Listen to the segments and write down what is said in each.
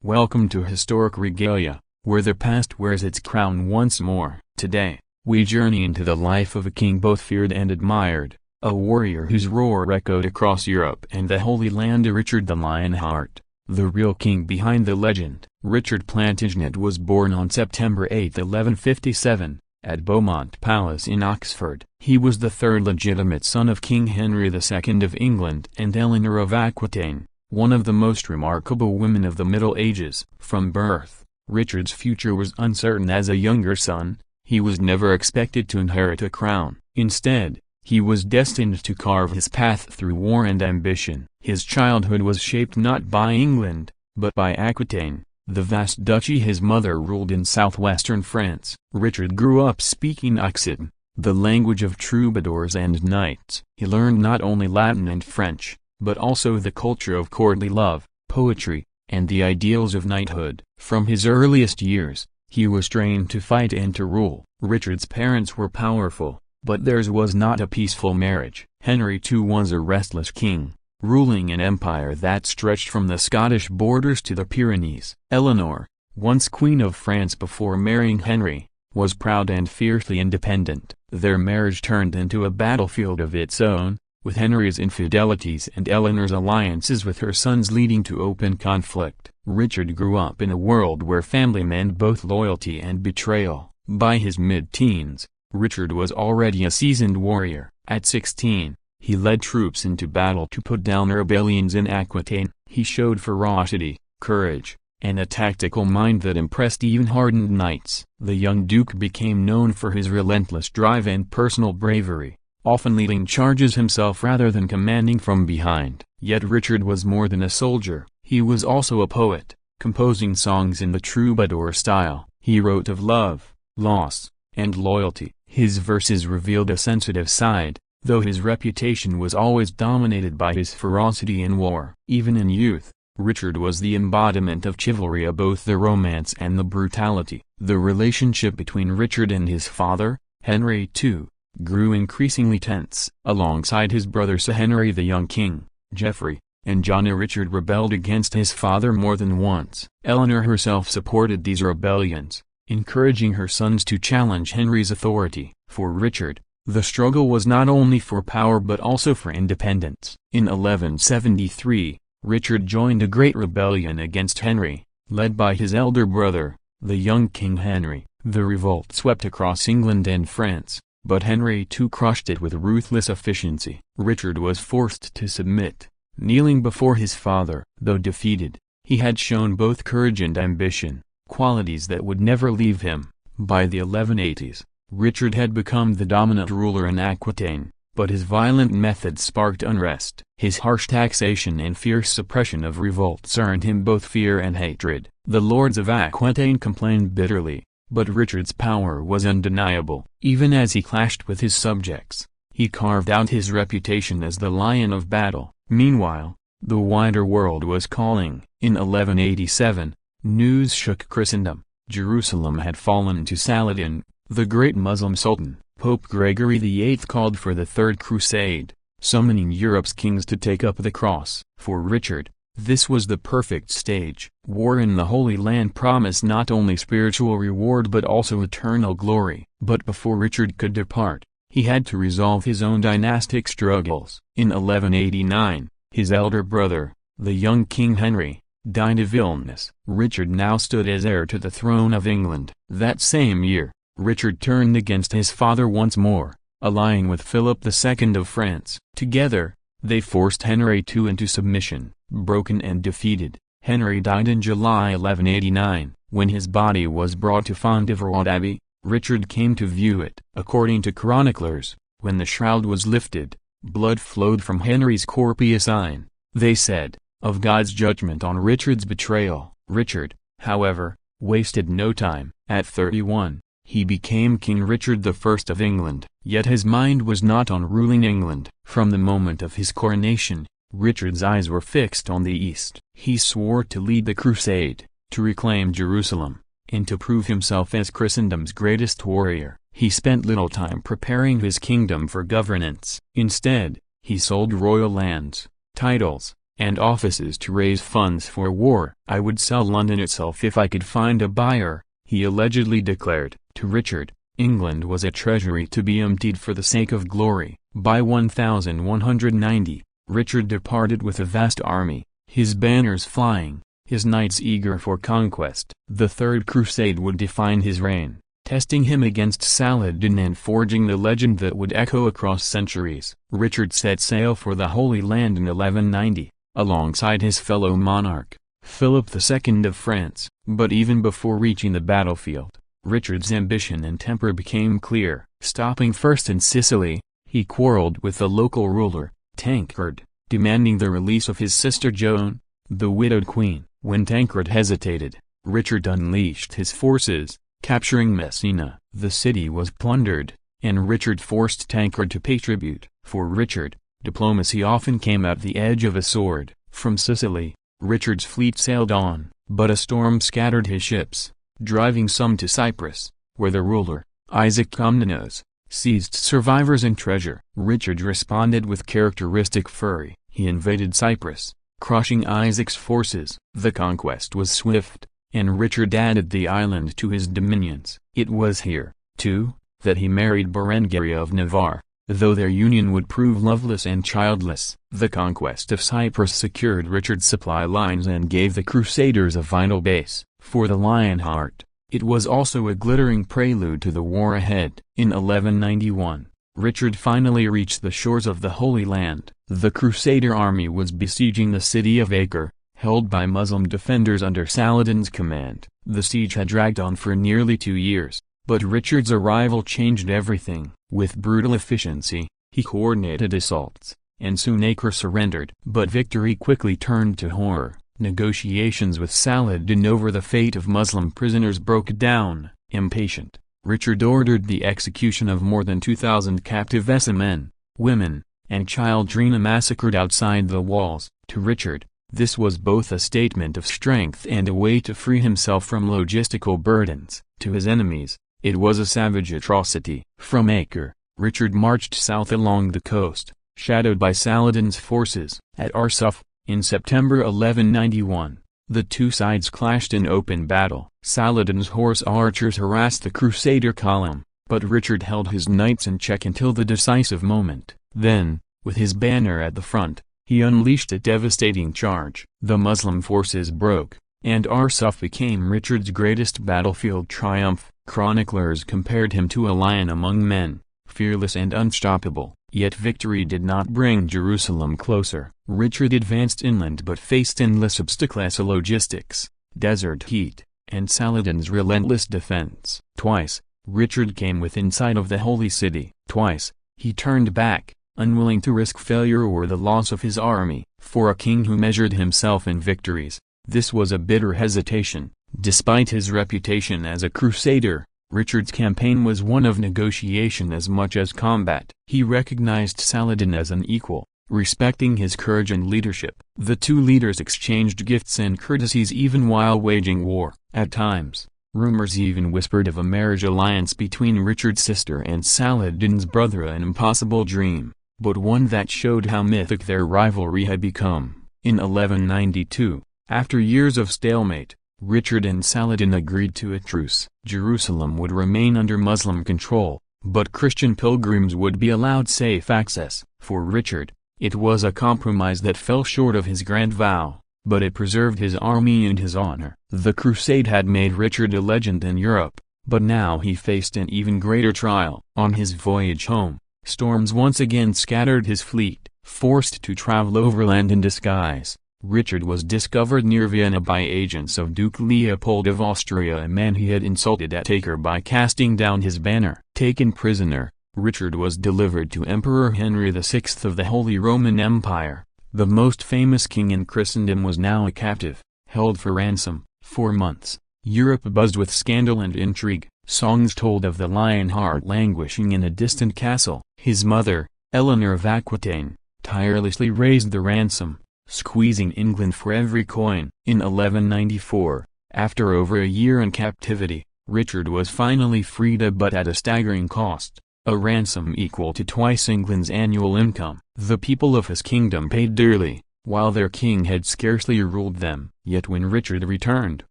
Welcome to Historic Regalia, where the past wears its crown once more. Today, we journey into the life of a king both feared and admired, a warrior whose roar echoed across Europe and the Holy Land. Richard the Lionheart, the real king behind the legend. Richard Plantagenet was born on September 8, 1157, at Beaumont Palace in Oxford. He was the third legitimate son of King Henry II of England and Eleanor of Aquitaine, one of the most remarkable women of the Middle Ages. From birth, Richard's future was uncertain. As a younger son, he was never expected to inherit a crown. Instead, he was destined to carve his path through war and ambition. His childhood was shaped not by England, but by Aquitaine, the vast duchy his mother ruled in southwestern France. Richard grew up speaking Occitan, the language of troubadours and knights. He learned not only Latin and French, but also the culture of courtly love, poetry, and the ideals of knighthood. From his earliest years, he was trained to fight and to rule. Richard's parents were powerful, but theirs was not a peaceful marriage. Henry II was a restless king, ruling an empire that stretched from the Scottish borders to the Pyrenees. Eleanor, once Queen of France before marrying Henry, was proud and fiercely independent. Their marriage turned into a battlefield of its own, with Henry's infidelities and Eleanor's alliances with her sons leading to open conflict. Richard grew up in a world where family meant both loyalty and betrayal. By his mid-teens, Richard was already a seasoned warrior. At 16, he led troops into battle to put down rebellions in Aquitaine. He showed ferocity, courage, and a tactical mind that impressed even hardened knights. The young duke became known for his relentless drive and personal bravery, often leading charges himself rather than commanding from behind. Yet Richard was more than a soldier. He was also a poet, composing songs in the troubadour style. He wrote of love, loss, and loyalty. His verses revealed a sensitive side, though his reputation was always dominated by his ferocity in war. Even in youth, Richard was the embodiment of chivalry, both the romance and the brutality. The relationship between Richard and his father, Henry II, grew increasingly tense. Alongside his brother Sir Henry the young king, Geoffrey, and John, Richard rebelled against his father more than once. Eleanor herself supported these rebellions, encouraging her sons to challenge Henry's authority. For Richard, the struggle was not only for power but also for independence. In 1173, Richard joined a great rebellion against Henry, led by his elder brother, the young King Henry. The revolt swept across England and France, but Henry II crushed it with ruthless efficiency. Richard was forced to submit, kneeling before his father. Though defeated, he had shown both courage and ambition, qualities that would never leave him. By the 1180s, Richard had become the dominant ruler in Aquitaine, but his violent methods sparked unrest. His harsh taxation and fierce suppression of revolts earned him both fear and hatred. The lords of Aquitaine complained bitterly, but Richard's power was undeniable. Even as he clashed with his subjects, he carved out his reputation as the Lion of Battle. Meanwhile, the wider world was calling. In 1187, news shook Christendom. Jerusalem had fallen to Saladin, the great Muslim sultan. Pope Gregory VIII called for the Third Crusade, summoning Europe's kings to take up the cross. For Richard, this was the perfect stage. War in the Holy Land promised not only spiritual reward but also eternal glory. But before Richard could depart, he had to resolve his own dynastic struggles. In 1189, his elder brother, the young King Henry, died of illness. Richard now stood as heir to the throne of England. That same year, Richard turned against his father once more, allying with Philip II of France. Together, they forced Henry II into submission. Broken and defeated, Henry died in July 1189. When his body was brought to Fontevraud Abbey, Richard came to view it. According to chroniclers, when the shroud was lifted, blood flowed from Henry's corpus sign, they said, of God's judgment on Richard's betrayal. Richard, however, wasted no time. At 31, he became King Richard I of England. Yet his mind was not on ruling England. From the moment of his coronation, Richard's eyes were fixed on the East. He swore to lead the crusade, to reclaim Jerusalem, and to prove himself as Christendom's greatest warrior. He spent little time preparing his kingdom for governance. Instead, he sold royal lands, titles, and offices to raise funds for war. "I would sell London itself if I could find a buyer," he allegedly declared. To Richard, England was a treasury to be emptied for the sake of glory. By 1190, Richard departed with a vast army, his banners flying, his knights eager for conquest. The Third Crusade would define his reign, testing him against Saladin and forging the legend that would echo across centuries. Richard set sail for the Holy Land in 1190, alongside his fellow monarch, Philip II of France. But even before reaching the battlefield, Richard's ambition and temper became clear. Stopping first in Sicily, he quarreled with the local ruler, Tancred, demanding the release of his sister Joan, the widowed queen. When Tancred hesitated, Richard unleashed his forces, capturing Messina. The city was plundered, and Richard forced Tancred to pay tribute. For Richard, diplomacy often came at the edge of a sword. From Sicily, Richard's fleet sailed on, but a storm scattered his ships, driving some to Cyprus, where the ruler, Isaac Comnenus, seized survivors and treasure. Richard responded with characteristic fury. He invaded Cyprus, crushing Isaac's forces. The conquest was swift, and Richard added the island to his dominions. It was here, too, that he married Berengaria of Navarre, though their union would prove loveless and childless. The conquest of Cyprus secured Richard's supply lines and gave the Crusaders a vital base. For the Lionheart, it was also a glittering prelude to the war ahead. In 1191, Richard finally reached the shores of the Holy Land. The Crusader army was besieging the city of Acre, held by Muslim defenders under Saladin's command. The siege had dragged on for nearly 2 years, but Richard's arrival changed everything. With brutal efficiency, he coordinated assaults, and soon Acre surrendered. But victory quickly turned to horror. Negotiations with Saladin over the fate of Muslim prisoners broke down. Impatient, Richard ordered the execution of more than 2,000 captive men, women, and children massacred outside the walls. To Richard, this was both a statement of strength and a way to free himself from logistical burdens. To his enemies, it was a savage atrocity. From Acre, Richard marched south along the coast, shadowed by Saladin's forces. At Arsuf, in September 1191, the two sides clashed in open battle. Saladin's horse archers harassed the Crusader column, but Richard held his knights in check until the decisive moment. Then, with his banner at the front, he unleashed a devastating charge. The Muslim forces broke, and Arsuf became Richard's greatest battlefield triumph. Chroniclers compared him to a lion among men, fearless and unstoppable. Yet victory did not bring Jerusalem closer. Richard advanced inland but faced endless obstacles: logistics, desert heat, and Saladin's relentless defense. Twice, Richard came within sight of the Holy City. Twice, he turned back, unwilling to risk failure or the loss of his army. For a king who measured himself in victories, this was a bitter hesitation. Despite his reputation as a crusader, Richard's campaign was one of negotiation as much as combat. He recognized Saladin as an equal, respecting his courage and leadership. The two leaders exchanged gifts and courtesies even while waging war. At times, rumors even whispered of a marriage alliance between Richard's sister and Saladin's brother, an impossible dream, but one that showed how mythic their rivalry had become. In 1192, after years of stalemate, Richard and Saladin agreed to a truce. Jerusalem would remain under Muslim control, but Christian pilgrims would be allowed safe access. For Richard, it was a compromise that fell short of his grand vow, but it preserved his army and his honor. The crusade had made Richard a legend in Europe, but now he faced an even greater trial. On his voyage home, storms once again scattered his fleet. Forced to travel overland in disguise, Richard was discovered near Vienna by agents of Duke Leopold of Austria, a man he had insulted at Acre by casting down his banner. Taken prisoner, Richard was delivered to Emperor Henry VI of the Holy Roman Empire. The most famous king in Christendom was now a captive, held for ransom. For months, Europe buzzed with scandal and intrigue. Songs told of the Lionheart languishing in a distant castle. His mother, Eleanor of Aquitaine, tirelessly raised the ransom, squeezing England for every coin. In 1194, after over a year in captivity, Richard was finally freed, but at a staggering cost, a ransom equal to twice England's annual income. The people of his kingdom paid dearly, while their king had scarcely ruled them. Yet when Richard returned,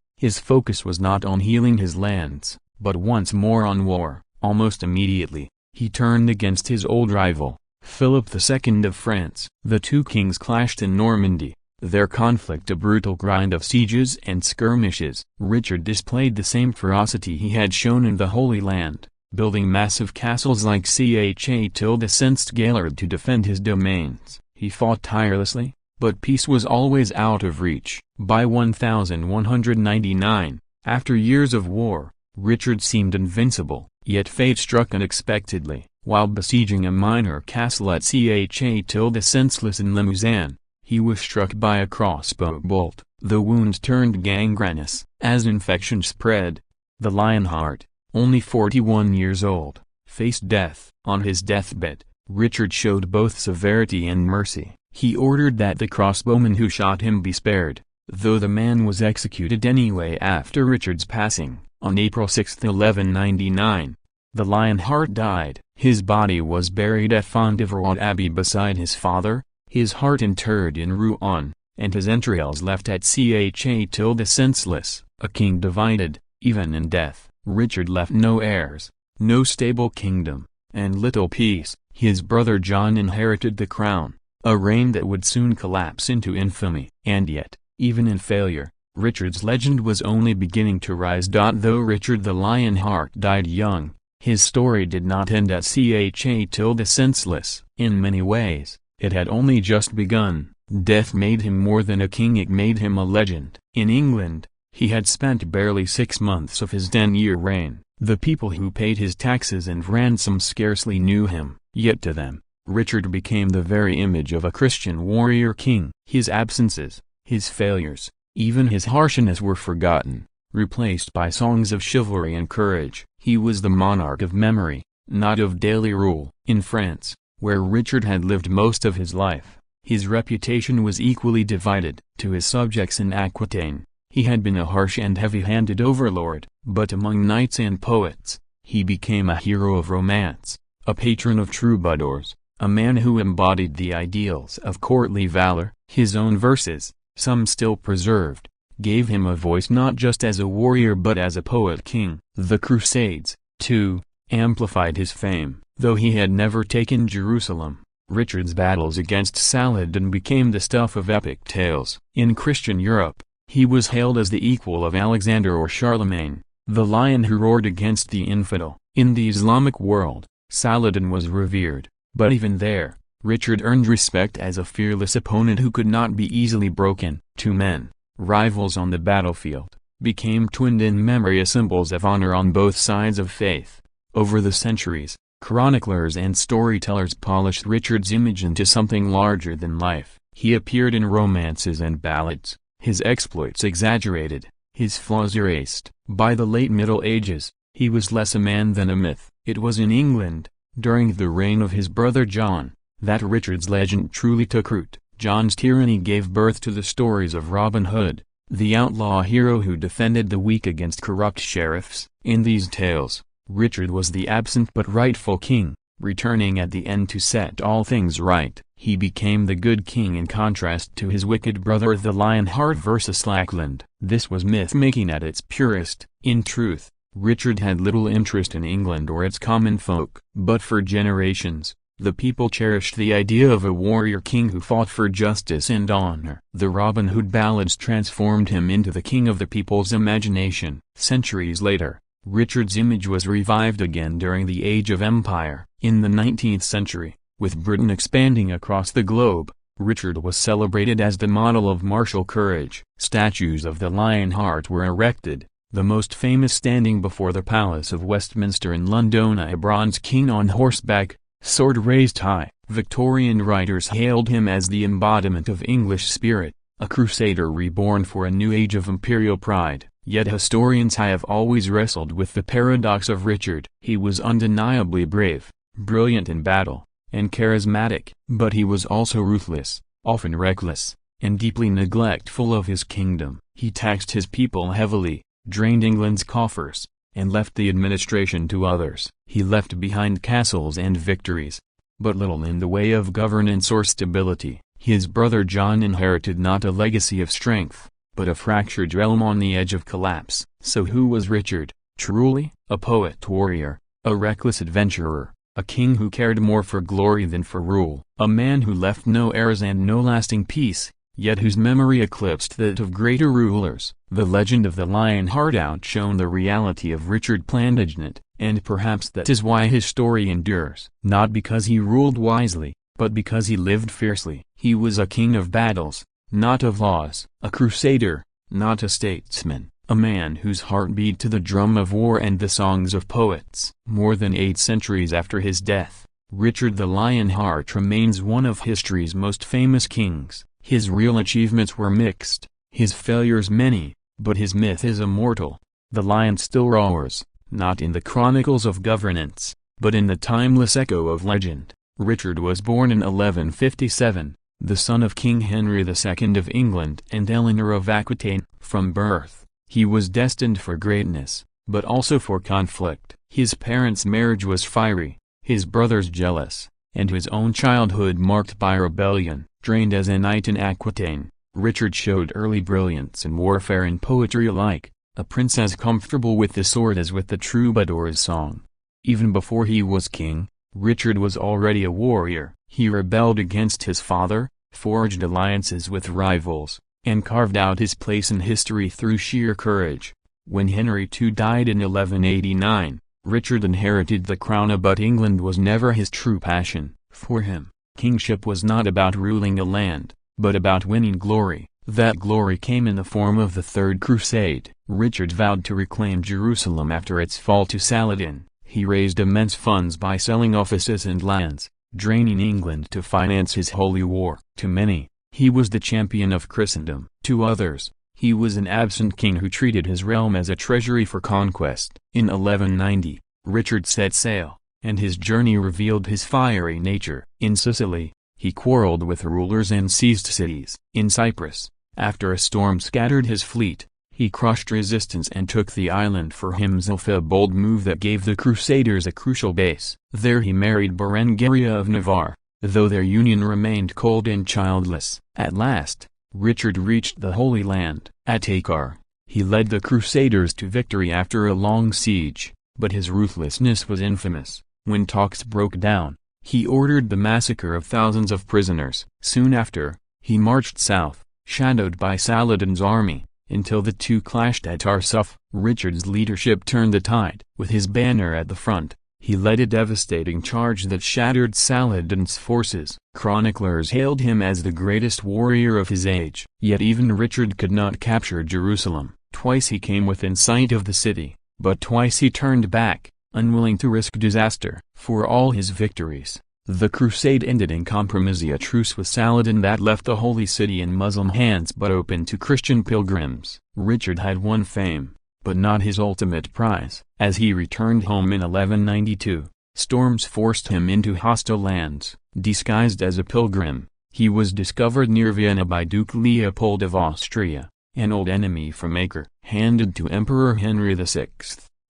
his focus was not on healing his lands, but once more on war. Almost immediately, he turned against his old rival, Philip II of France. The two kings clashed in Normandy, their conflict a brutal grind of sieges and skirmishes. Richard displayed the same ferocity he had shown in the Holy Land, building massive castles like Catilda-Sensed-Galard to defend his domains. He fought tirelessly, but peace was always out of reach. By 1199, after years of war, Richard seemed invincible, yet fate struck unexpectedly. While besieging a minor castle at Catilda-Senseless in Limousin, he was struck by a crossbow bolt. The wound turned gangrenous. As infection spread, the Lionheart, only 41 years old, faced death. On his deathbed, Richard showed both severity and mercy. He ordered that the crossbowman who shot him be spared, though the man was executed anyway after Richard's passing. On April 6, 1199, the Lionheart died. His body was buried at Fontevraud Abbey beside his father, his heart interred in Rouen, and his entrails left at Catilda-Senseless. A king divided, even in death, Richard left no heirs, no stable kingdom, and little peace. His brother John inherited the crown, a reign that would soon collapse into infamy. And yet, even in failure, Richard's legend was only beginning to rise. Though Richard the Lionheart died young, his story did not end at Catilda-Senseless. In many ways, it had only just begun. Death made him more than a king, it made him a legend. In England, he had spent barely 6 months of his 10-year reign. The people who paid his taxes and ransom scarcely knew him, yet to them, Richard became the very image of a Christian warrior king. His absences, his failures, even his harshness were forgotten, replaced by songs of chivalry and courage. He was the monarch of memory, not of daily rule. In France, where Richard had lived most of his life, his reputation was equally divided. To his subjects in Aquitaine, he had been a harsh and heavy-handed overlord, but among knights and poets, he became a hero of romance, a patron of troubadours, a man who embodied the ideals of courtly valor. His own verses, some still preserved, gave him a voice not just as a warrior but as a poet-king. The Crusades, too, amplified his fame. Though he had never taken Jerusalem, Richard's battles against Saladin became the stuff of epic tales. In Christian Europe, he was hailed as the equal of Alexander or Charlemagne, the lion who roared against the infidel. In the Islamic world, Saladin was revered, but even there, Richard earned respect as a fearless opponent who could not be easily broken. Two men, rivals on the battlefield, became twinned in memory as symbols of honor on both sides of faith. Over the centuries, chroniclers and storytellers polished Richard's image into something larger than life. He appeared in romances and ballads, his exploits exaggerated, his flaws erased. By the late Middle Ages, he was less a man than a myth. It was in England, during the reign of his brother John, that Richard's legend truly took root. John's tyranny gave birth to the stories of Robin Hood, the outlaw hero who defended the weak against corrupt sheriffs. In these tales, Richard was the absent but rightful king, returning at the end to set all things right. He became the good king in contrast to his wicked brother the Lionheart versus Lackland. This was myth-making at its purest. In truth, Richard had little interest in England or its common folk. But for generations, the people cherished the idea of a warrior king who fought for justice and honor. The Robin Hood ballads transformed him into the king of the people's imagination. Centuries later, Richard's image was revived again during the Age of Empire. In the 19th century, with Britain expanding across the globe, Richard was celebrated as the model of martial courage. Statues of the Lionheart were erected, the most famous standing before the Palace of Westminster in London, a bronze king on horseback, sword raised high. Victorian writers hailed him as the embodiment of English spirit, a crusader reborn for a new age of imperial pride. Yet historians have always wrestled with the paradox of Richard. He was undeniably brave, brilliant in battle, and charismatic, but he was also ruthless, often reckless, and deeply neglectful of his kingdom. He taxed his people heavily, drained England's coffers, and left the administration to others. He left behind castles and victories, but little in the way of governance or stability. His brother John inherited not a legacy of strength, but a fractured realm on the edge of collapse. So who was Richard, truly? A poet-warrior, a reckless adventurer, a king who cared more for glory than for rule. A man who left no heirs and no lasting peace, yet whose memory eclipsed that of greater rulers. The legend of the Lionheart outshone the reality of Richard Plantagenet, and perhaps that is why his story endures. Not because he ruled wisely, but because he lived fiercely. He was a king of battles, not of laws, a crusader, not a statesman, a man whose heart beat to the drum of war and the songs of poets. More than 8 centuries after his death, Richard the Lionheart remains one of history's most famous kings. His real achievements were mixed, his failures many, but his myth is immortal. The lion still roars, not in the chronicles of governance, but in the timeless echo of legend. Richard was born in 1157, the son of King Henry II of England and Eleanor of Aquitaine. From birth, he was destined for greatness, but also for conflict. His parents' marriage was fiery, his brothers jealous, and his own childhood marked by rebellion. Trained as a knight in Aquitaine, Richard showed early brilliance in warfare and poetry alike, a prince as comfortable with the sword as with the troubadour's song. Even before he was king, Richard was already a warrior. He rebelled against his father, forged alliances with rivals, and carved out his place in history through sheer courage. When Henry II died in 1189, Richard inherited the crown, but England was never his true passion. For him, kingship was not about ruling a land, but about winning glory. That glory came in the form of the Third Crusade. Richard vowed to reclaim Jerusalem after its fall to Saladin. He raised immense funds by selling offices and lands, draining England to finance his holy war. To many, he was the champion of Christendom. To others, he was an absent king who treated his realm as a treasury for conquest. In 1190, Richard set sail, and his journey revealed his fiery nature. In Sicily, he quarreled with rulers and seized cities. In Cyprus, after a storm scattered his fleet, he crushed resistance and took the island for himself, a bold move that gave the Crusaders a crucial base. There he married Berengaria of Navarre, though their union remained cold and childless. At last, Richard reached the Holy Land. At Acre, he led the Crusaders to victory after a long siege, but his ruthlessness was infamous. When talks broke down, he ordered the massacre of thousands of prisoners. Soon after, he marched south, shadowed by Saladin's army, until the two clashed at Arsuf. Richard's leadership turned the tide. With his banner at the front, he led a devastating charge that shattered Saladin's forces. Chroniclers hailed him as the greatest warrior of his age. Yet even Richard could not capture Jerusalem. Twice he came within sight of the city, but twice he turned back, unwilling to risk disaster. For all his victories, the crusade ended in compromise, a truce with Saladin that left the holy city in Muslim hands but open to Christian pilgrims. Richard had won fame, but not his ultimate prize. As he returned home in 1192, storms forced him into hostile lands. Disguised as a pilgrim, he was discovered near Vienna by Duke Leopold of Austria, an old enemy from Acre. Handed to Emperor Henry VI,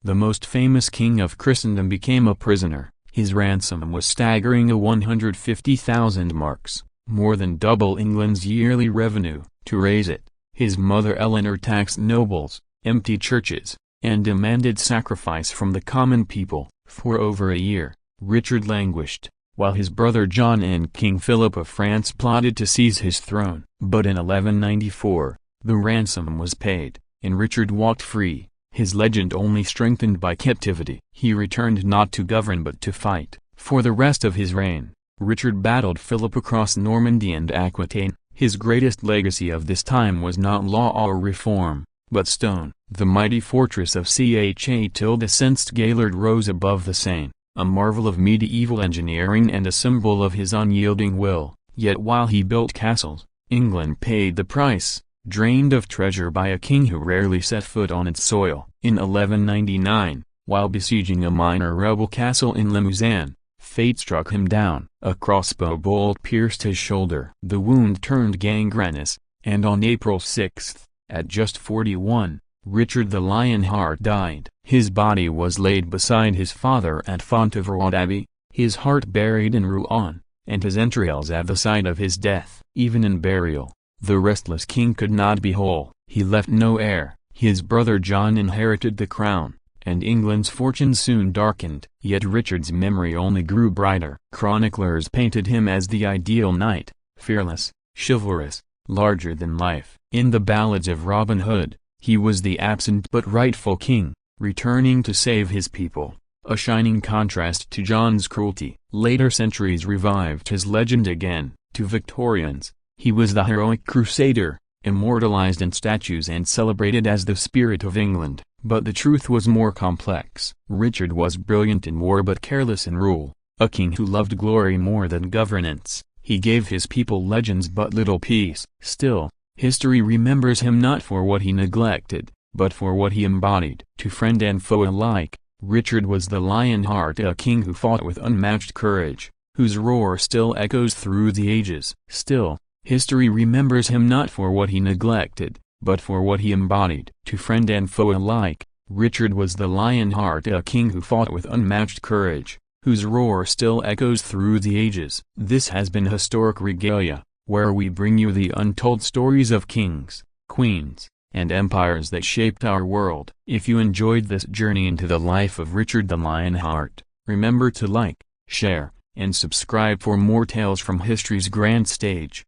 the most famous king of Christendom became a prisoner. His ransom was staggering, 150,000 marks, more than double England's yearly revenue. To raise it, his mother Eleanor taxed nobles, emptied churches, and demanded sacrifice from the common people. For over a year, Richard languished, while his brother John and King Philip of France plotted to seize his throne. But in 1194, the ransom was paid, and Richard walked free, his legend only strengthened by captivity. He returned not to govern but to fight. For the rest of his reign, Richard battled Philip across Normandy and Aquitaine. His greatest legacy of this time was not law or reform, but stone. The mighty fortress of Cha-Tilde-Sensed-Gaillard rose above the Seine, a marvel of medieval engineering and a symbol of his unyielding will. Yet while he built castles, England paid the price, drained of treasure by a king who rarely set foot on its soil. In 1199, while besieging a minor rebel castle in Limousin, fate struck him down. A crossbow bolt pierced his shoulder. The wound turned gangrenous, and on April 6, at just 41, Richard the Lionheart died. His body was laid beside his father at Fontevraud Abbey, his heart buried in Rouen, and his entrails at the site of his death. Even in burial, the restless king could not be whole. He left no heir. His brother John inherited the crown, and England's fortune soon darkened. Yet Richard's memory only grew brighter. Chroniclers painted him as the ideal knight, fearless, chivalrous, larger than life. In the ballads of Robin Hood, he was the absent but rightful king, returning to save his people, a shining contrast to John's cruelty. Later centuries revived his legend again. To Victorians, he was the heroic crusader, immortalized in statues and celebrated as the spirit of England. But the truth was more complex. Richard was brilliant in war but careless in rule, a king who loved glory more than governance. He gave his people legends but little peace. Still, history remembers him not for what he neglected, but for what he embodied. To friend and foe alike, Richard was the Lionheart, a king who fought with unmatched courage, whose roar still echoes through the ages. Still, history remembers him not for what he neglected, but for what he embodied. To friend and foe alike, Richard was the Lionheart, a king who fought with unmatched courage, whose roar still echoes through the ages. This has been Historic Regalia, where we bring you the untold stories of kings, queens, and empires that shaped our world. If you enjoyed this journey into the life of Richard the Lionheart, remember to like, share, and subscribe for more tales from history's grand stage.